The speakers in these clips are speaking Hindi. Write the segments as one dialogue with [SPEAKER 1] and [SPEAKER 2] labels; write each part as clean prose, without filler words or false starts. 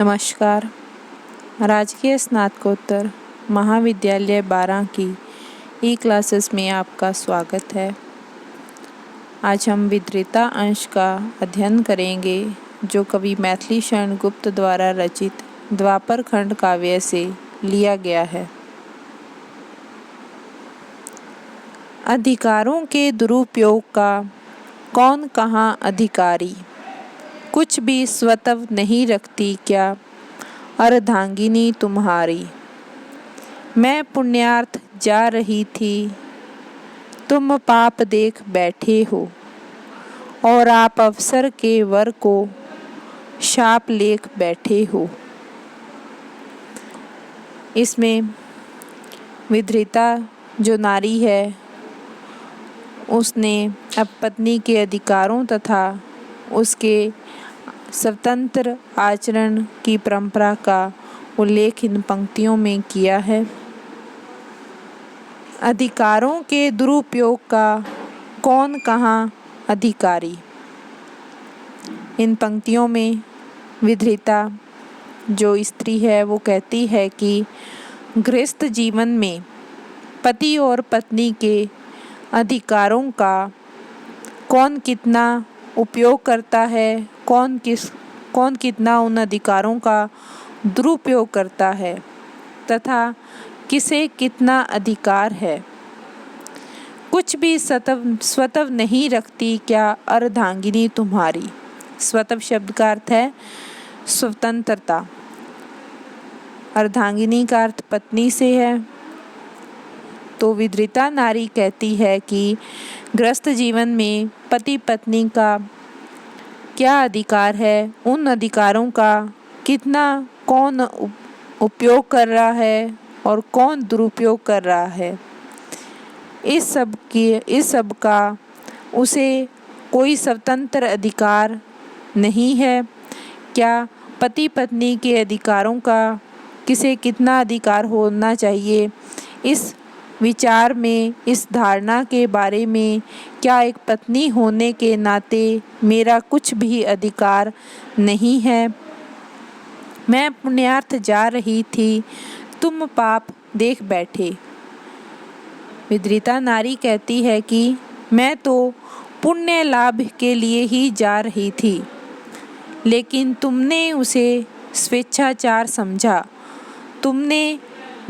[SPEAKER 1] नमस्कार। राजकीय स्नातकोत्तर महाविद्यालय 12 की ई क्लासेस में आपका स्वागत है। आज हम विद्रिता अंश का अध्ययन करेंगे जो कवि मैथिली शरण गुप्त द्वारा रचित द्वापर खंड काव्य से लिया गया है। अधिकारों के दुरुपयोग का कौन कहाँ अधिकारी, कुछ भी स्वतः नहीं रखती क्या अर्धांगिनी तुम्हारी। मैं पुण्यार्थ जा रही थी, तुम पाप देख बैठे हो, और आप अवसर के वर को शाप लेख बैठे हो। इसमें विद्रिता जो नारी है उसने अब पत्नी के अधिकारों तथा उसके स्वतंत्र आचरण की परंपरा का उल्लेख इन पंक्तियों में किया है। अधिकारों के दुरुपयोग का कौन कहाँ अधिकारी। इन पंक्तियों में विद्रिता जो स्त्री है वो कहती है कि गृहस्थ जीवन में पति और पत्नी के अधिकारों का कौन कितना उपयोग करता है, कौन कितना उन अधिकारों का दुरुपयोग करता है तथा किसे कितना अधिकार है। कुछ भी स्वतः नहीं रखती क्या अर्धांगिनी तुम्हारी। स्वतः शब्द का अर्थ है स्वतंत्रता, अर्धांगिनी का अर्थ पत्नी से है। तो विद्रिता नारी कहती है कि गृहस्थ जीवन में पति पत्नी का क्या अधिकार है, उन अधिकारों का कितना कौन उपयोग कर रहा है और कौन दुरुपयोग कर रहा है। इस सब का उसे कोई स्वतंत्र अधिकार नहीं है। क्या पति पत्नी के अधिकारों का किसे कितना अधिकार होना चाहिए, इस विचार में, इस धारणा के बारे में क्या एक पत्नी होने के नाते मेरा कुछ भी अधिकार नहीं है। मैं पुण्यार्थ जा रही थी, तुम पाप देख बैठे। विद्रिता नारी कहती है कि मैं तो पुण्य लाभ के लिए ही जा रही थी, लेकिन तुमने उसे स्वेच्छाचार समझा। तुमने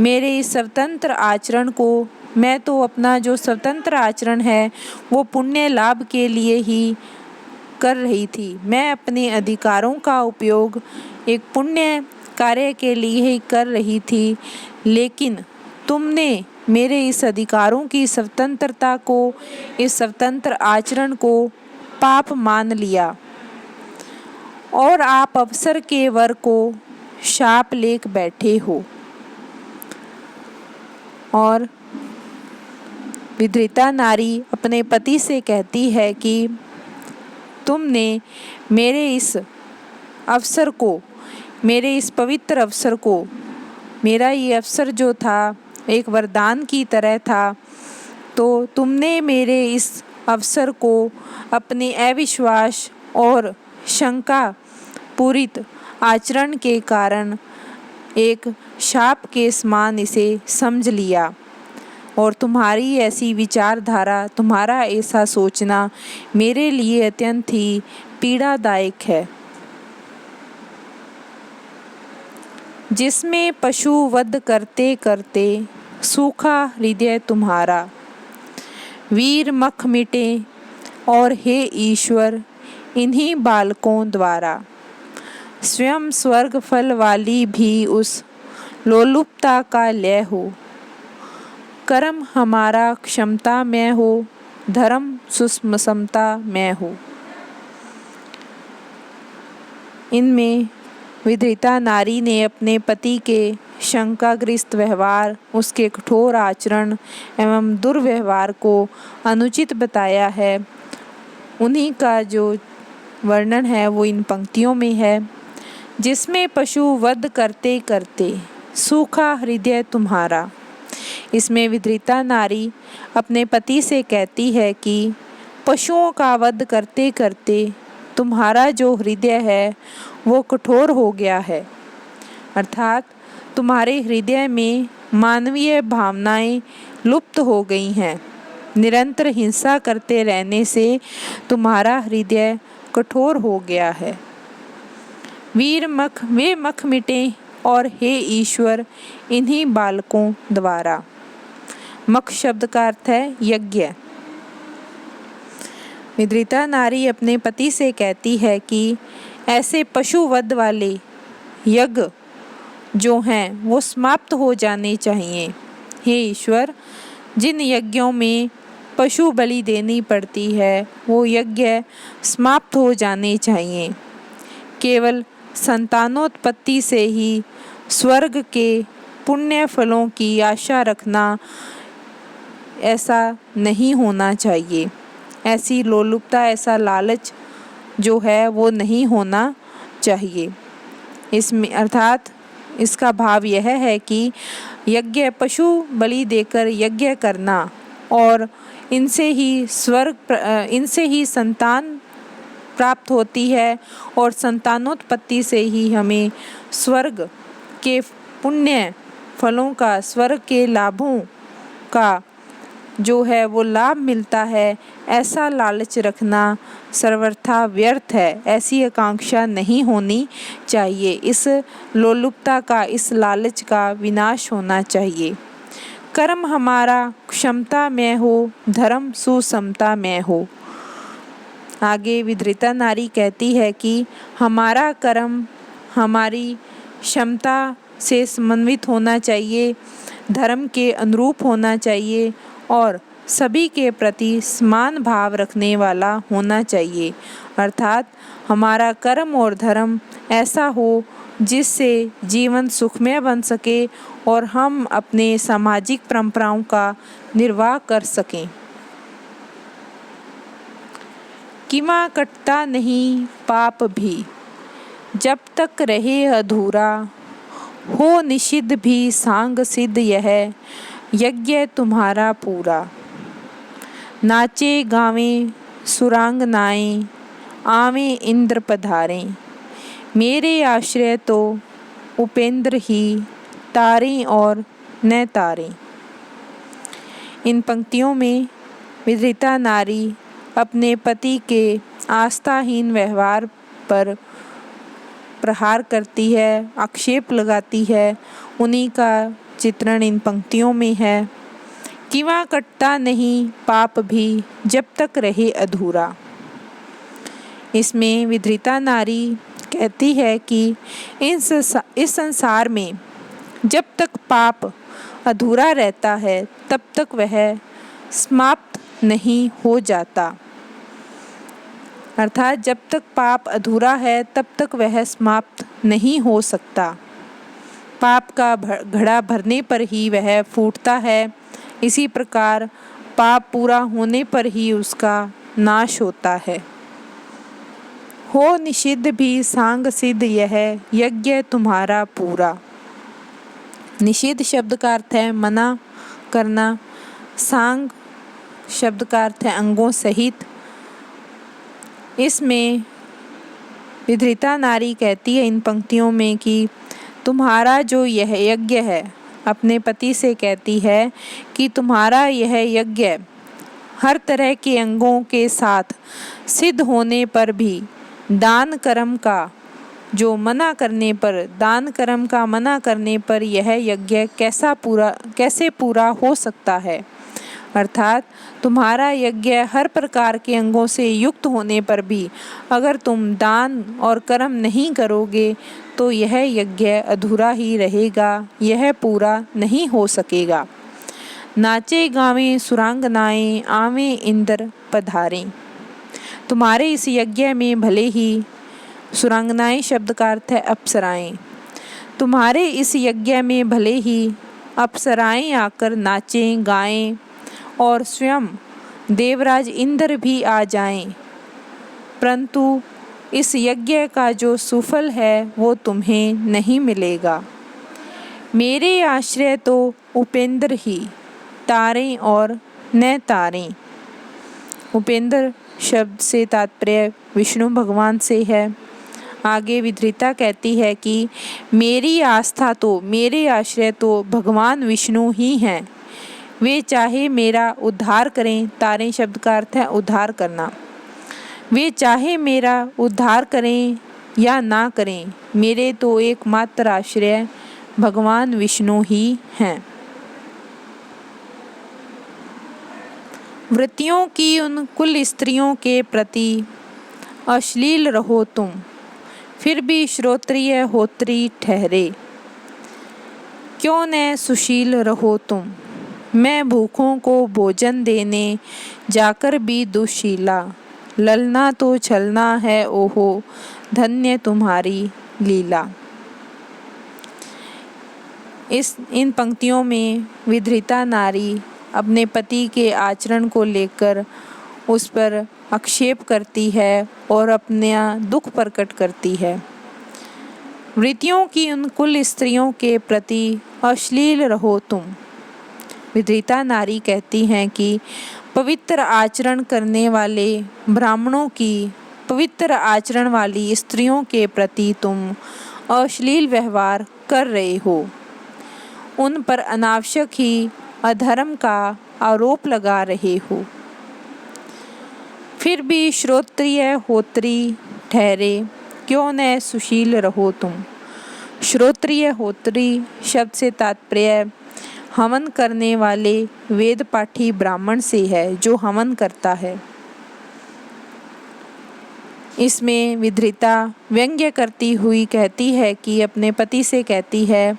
[SPEAKER 1] मेरे इस स्वतंत्र आचरण को, मैं तो अपना जो स्वतंत्र आचरण है वो पुण्य लाभ के लिए ही कर रही थी। मैं अपने अधिकारों का उपयोग एक पुण्य कार्य के लिए ही कर रही थी, लेकिन तुमने मेरे इस अधिकारों की स्वतंत्रता को, इस स्वतंत्र आचरण को पाप मान लिया और आप अवसर के वर को शाप लेख बैठे हो। और विद्रिता नारी अपने पति से कहती है कि तुमने मेरे इस अवसर को, मेरे इस पवित्र अवसर को, मेरा ये अवसर जो था एक वरदान की तरह था, तो तुमने मेरे इस अवसर को अपने अविश्वास और शंका पूरित आचरण के कारण एक शाप के समान इसे समझ लिया। और तुम्हारी ऐसी विचारधारा, तुम्हारा ऐसा सोचना मेरे लिए अत्यंत ही पीड़ादायक है। जिसमें पशु वध करते करते सूखा हृदय तुम्हारा, वीर मख मिटे और हे ईश्वर इन्हीं बालकों द्वारा। स्वयं स्वर्ग फल वाली भी उस लोलुपता का लय हो, कर्म हमारा क्षमता में हो, धर्म सुषमता में हो। इनमें विद्रिता नारी ने अपने पति के शंकाग्रस्त व्यवहार, उसके कठोर आचरण एवं दुर्व्यवहार को अनुचित बताया है। उन्हीं का जो वर्णन है वो इन पंक्तियों में है। जिसमें पशु वध करते करते सूखा हृदय तुम्हारा। इसमें विद्रिता नारी अपने पति से कहती है कि पशुओं का वध करते करते तुम्हारा जो हृदय है वो कठोर हो गया है। अर्थात तुम्हारे हृदय में मानवीय भावनाएं लुप्त हो गई हैं। निरंतर हिंसा करते रहने से तुम्हारा हृदय कठोर हो गया है। वे मख मिटे और हे ईश्वर इन्हीं बालकों द्वारा। मख शब्द का अर्थ है यज्ञ। विद्रिता नारी अपने पति से कहती है कि ऐसे पशुवध वाले यज्ञ जो हैं वो समाप्त हो जाने चाहिए। हे ईश्वर, जिन यज्ञों में पशु बलि देनी पड़ती है वो यज्ञ समाप्त हो जाने चाहिए। केवल संतानोत्पत्ति से ही स्वर्ग के पुण्य फलों की आशा रखना, ऐसा नहीं होना चाहिए। ऐसी लोलुपता, ऐसा लालच जो है वो नहीं होना चाहिए। इसमें अर्थात इसका भाव यह है कि यज्ञ पशु बलि देकर यज्ञ करना और इनसे ही संतान प्राप्त होती है और संतानोत्पत्ति से ही हमें स्वर्ग के पुण्य फलों का, स्वर्ग के लाभों का जो है वो लाभ मिलता है। ऐसा लालच रखना सर्वथा व्यर्थ है। ऐसी आकांक्षा नहीं होनी चाहिए। इस लोलुपता का, इस लालच का विनाश होना चाहिए। कर्म हमारा क्षमता में हो, धर्म सुसमता में हो। आगे विद्रिता नारी कहती है कि हमारा कर्म हमारी क्षमता से समन्वित होना चाहिए, धर्म के अनुरूप होना चाहिए और सभी के प्रति समान भाव रखने वाला होना चाहिए। अर्थात हमारा कर्म और धर्म ऐसा हो जिससे जीवन सुखमय बन सके और हम अपने सामाजिक परंपराओं का निर्वाह कर सकें। कीमा कटता नहीं पाप भी, जब तक रहे अधूरा, हो निषिद्ध भी सांग सिद्ध यह यज्ञ तुम्हारा पूरा। नाचे गावें सुरांगनाएं, आवें इंद्र पधारें, मेरे आश्रय तो उपेंद्र ही, तारें और न तारें। इन पंक्तियों में विद्रिता नारी अपने पति के आस्थाहीन व्यवहार पर प्रहार करती है, आक्षेप लगाती है। उन्हीं का चित्रण इन पंक्तियों में है। कीमा कटता नहीं पाप भी, जब तक रहे अधूरा। इसमें विद्रिता नारी कहती है कि इस संसार में जब तक पाप अधूरा रहता है तब तक वह समाप्त नहीं हो जाता। अर्थात जब तक पाप अधूरा है तब तक वह समाप्त नहीं हो सकता। पाप का घड़ा भरने पर ही वह फूटता है। इसी प्रकार पाप पूरा होने पर ही उसका नाश होता है। हो निषिद्ध भी सांग सिद्ध यह यज्ञ तुम्हारा पूरा। निषिद्ध शब्द का अर्थ है मना करना। सांग शब्द का अर्थ है अंगों सहित। इसमें विद्रिता नारी कहती है इन पंक्तियों में कि तुम्हारा जो यह यज्ञ है, अपने पति से कहती है कि तुम्हारा यह यज्ञ हर तरह के अंगों के साथ सिद्ध होने पर भी दान कर्म का मना करने पर यह यज्ञ कैसे पूरा हो सकता है। अर्थात तुम्हारा यज्ञ हर प्रकार के अंगों से युक्त होने पर भी अगर तुम दान और कर्म नहीं करोगे तो यह यज्ञ अधूरा ही रहेगा, यह पूरा नहीं हो सकेगा। नाचे गावें सुरांगनाएं, आवें इंद्र पधारें। तुम्हारे इस यज्ञ में भले ही सुरांगनाएं शब्द का अर्थ है अप्सराएं। तुम्हारे इस यज्ञ में भले ही अप्सराएं आकर नाचें गाएं और स्वयं देवराज इंद्र भी आ जाएं, परंतु इस यज्ञ का जो सुफल है वो तुम्हें नहीं मिलेगा। मेरे आश्रय तो उपेंद्र ही, तारें और न तारें। उपेंद्र शब्द से तात्पर्य विष्णु भगवान से है। आगे विधृता कहती है कि मेरी आस्था तो, मेरे आश्रय तो भगवान विष्णु ही हैं। वे चाहे मेरा उद्धार करें, तारें शब्द का अर्थ है उद्धार करना। वे चाहे मेरा उद्धार करें या ना करें, मेरे तो एकमात्र आश्रय भगवान विष्णु ही हैं। वृत्तियों की उन कुल स्त्रियों के प्रति अश्लील रहो तुम, फिर भी श्रोत्रिय होत्री ठहरे। क्यों न सुशील रहो तुम, मैं भूखों को भोजन देने जाकर भी दुशीला। ललना तो छलना है ओहो, धन्य तुम्हारी लीला। इन पंक्तियों में विधृता नारी अपने पति के आचरण को लेकर उस पर आक्षेप करती है और अपना दुख प्रकट करती है। वृत्तियों की उन कुल स्त्रियों के प्रति अश्लील रहो तुम। विधृता नारी कहती हैं कि पवित्र आचरण करने वाले ब्राह्मणों की, पवित्र आचरण वाली स्त्रियों के प्रति तुम अश्लील व्यवहार कर रहे हो, उन पर अनावश्यक ही अधर्म का आरोप लगा रहे हो। फिर भी श्रोत्रिय होत्री ठहरे, क्यों न सुशील रहो तुम। श्रोत्रिय होत्री शब्द से तात्पर्य हवन करने वाले वेद पाठी ब्राह्मण से है, जो हवन करता है। इसमें विधृता व्यंग्य करती हुई कहती है कि अपने पति से कहती है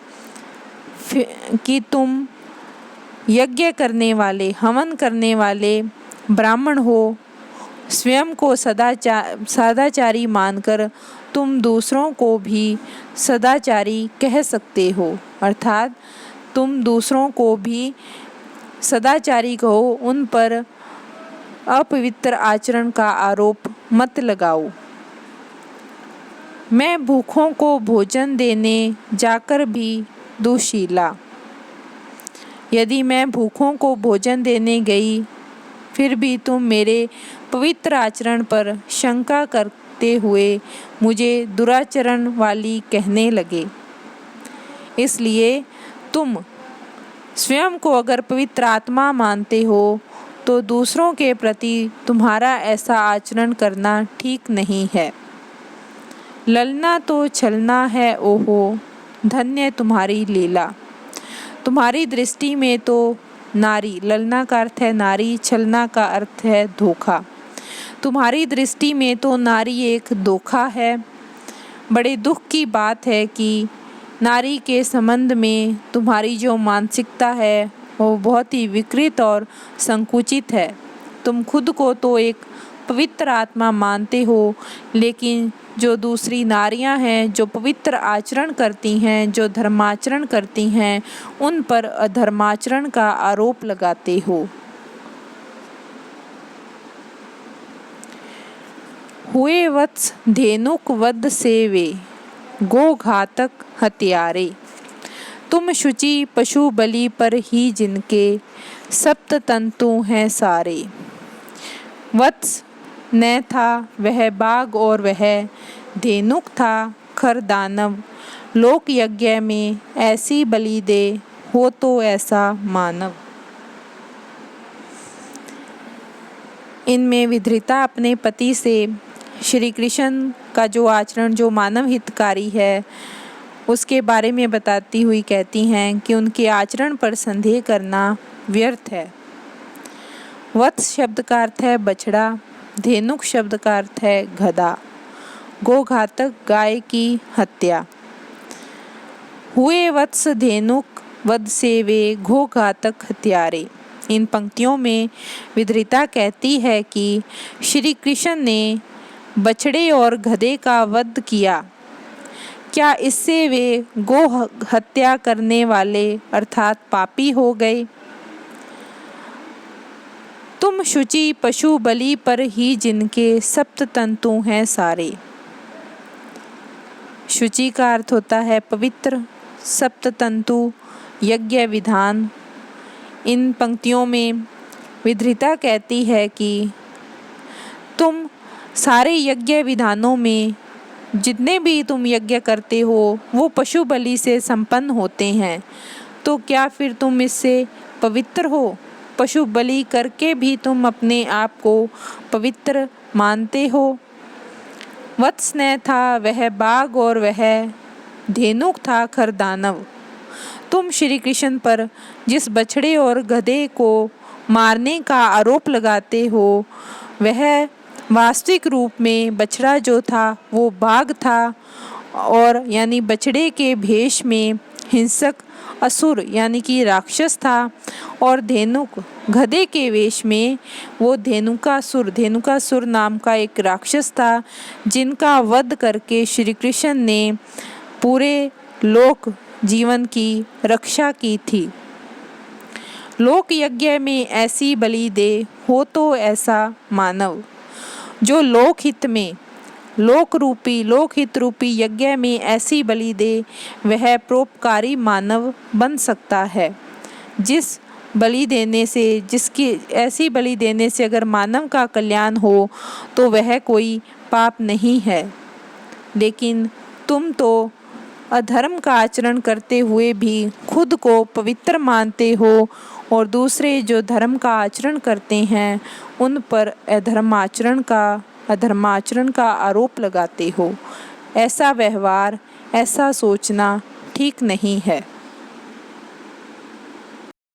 [SPEAKER 1] कि तुम यज्ञ करने वाले, हवन करने वाले ब्राह्मण हो, स्वयं को सदाचारी मानकर तुम दूसरों को भी सदाचारी कह सकते हो, अर्थात तुम दूसरों को भी सदाचारी कहो, उन पर अपवित्र आचरण का आरोप मत लगाओ। मैं भूखों को भोजन देने जाकर भी दुशीला। यदि मैं भूखों को भोजन देने गई, फिर भी तुम मेरे पवित्र आचरण पर शंका करते हुए मुझे दुराचरण वाली कहने लगे। इसलिए तुम स्वयं को अगर पवित्र आत्मा मानते हो तो दूसरों के प्रति तुम्हारा ऐसा आचरण करना ठीक नहीं है। ललना तो छलना है ओहो, धन्य तुम्हारी लीला। तुम्हारी दृष्टि में तो नारी, ललना का अर्थ है नारी, छलना का अर्थ है धोखा। तुम्हारी दृष्टि में तो नारी एक धोखा है। बड़े दुख की बात है कि नारी के संबंध में तुम्हारी जो मानसिकता है वो बहुत ही विकृत और संकुचित है। तुम खुद को तो एक पवित्र आत्मा मानते हो, लेकिन जो दूसरी नारियां हैं, जो पवित्र आचरण करती हैं, जो धर्माचरण करती हैं, उन पर अधर्माचरण का आरोप लगाते हो। हुए वत्स धेनुक वध से वे, गो घातक हत्यारे। तुम शुचि पशु बलि पर ही जिनके, सप्त तंतु हैं सारे। वत्स न था वह बाघ और वह धेनुक था खर दानव। लोक यज्ञ में ऐसी बलि दे, हो तो ऐसा मानव। इनमें विधृता अपने पति से श्री कृष्ण का जो आचरण, जो मानव हितकारी है, उसके बारे में बताती हुई कहती हैं कि उनके आचरण पर संदेह करना व्यर्थ है। वत्स शब्द का अर्थ है बछड़ा, धेनुक शब्द का अर्थ है गधा, गोघातक गाय की हत्या। हुए वत्स धेनुक वध से वे, गोघातक हत्यारे। इन पंक्तियों में विधृता कहती है कि श्री कृष्ण ने बछड़े और गधे का वध किया, क्या इससे वे गो हत्या करने वाले अर्थात पापी हो गए। तुम शुचि पशु बलि पर ही जिनके सप्त तंतु हैं सारे। शुचि का अर्थ होता है पवित्र, सप्त तंतु यज्ञ विधान। इन पंक्तियों में विधृता कहती है कि तुम सारे यज्ञ विधानों में जितने भी तुम यज्ञ करते हो वो पशु बलि से संपन्न होते हैं, तो क्या फिर तुम इससे पवित्र हो? पशु बलि करके भी तुम अपने आप को पवित्र मानते हो। वत्स था वह बाघ और वह धेनुक था खरदानव। तुम श्री कृष्ण पर जिस बछड़े और गधे को मारने का आरोप लगाते हो, वह वास्तविक रूप में बछड़ा जो था वो बाघ था, और यानी बछड़े के भेष में हिंसक असुर यानी कि राक्षस था, और धेनुक गधे के वेश में वो धेनुकासुर नाम का एक राक्षस था, जिनका वध करके श्री कृष्ण ने पूरे लोक जीवन की रक्षा की थी। लोक यज्ञ में ऐसी बलि दे हो तो ऐसा मानव, जो लोकहित रूपी यज्ञ में ऐसी बलि दे, वह परोपकारी मानव बन सकता है। जिसकी ऐसी बलि देने से अगर मानव का कल्याण हो तो वह कोई पाप नहीं है। लेकिन तुम तो अधर्म का आचरण करते हुए भी खुद को पवित्र मानते हो, और दूसरे जो धर्म का आचरण करते हैं उन पर अधर्माचरण का आरोप लगाते हो। ऐसा व्यवहार, ऐसा सोचना ठीक नहीं है।